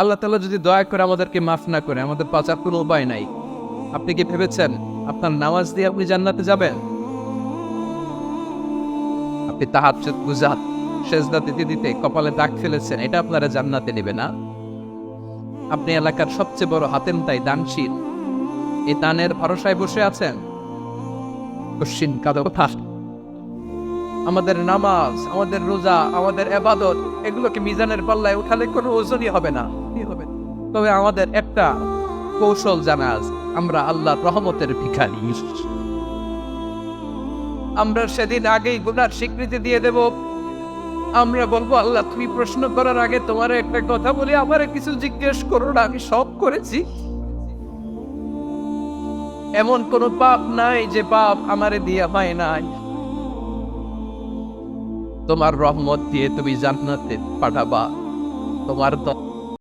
আল্লাহ তাআলা যদি দয়া করে আমাদেরকে মাফ না করে, আমাদের বাঁচার কোনো উপায় নাই। আপনি কি ভেবেছেন আপনার নামাজ দিয়ে আপনি জান্নাতে যাবেন? আপনি তাহাজ্জুদ গুজার সেজদা দিতে দিতে কপালে দাগ ফেলেছেন, এটা আপনারা জান্নাতে নেবে না? আপনি এলাকার সবচেয়ে বড় হাতেমতাই দানশীল, এই দানের ভরসায় বসে আছেন? কশিন কাদো কথা। আমাদের নামাজ, আমাদের রোজা, আমাদের ইবাদত, এগুলোকে মিজানের পাল্লায় উঠালে কোনো ওজনই হবে না। কি হবে? তবে আমাদের একটা কৌশল জানা আছে, আমরা আল্লাহর রহমতের ভিখারি। আমরা সেদিন আগেই গুনার স্বীকৃতি দিয়ে দেব। আমরা বলবো, আল্লাহ তুমি প্রশ্ন করার আগে তোমার একটা কথা বলি, আমারে কিছু জিজ্ঞেস করো না, আমি সব করেছি। এমন কোন পাপ নাই যে পাপ আমারে দিয়ে হয় নাই। তোমার রহমত দিয়ে তুমি জান্নাতে পাঠাবা, তোমার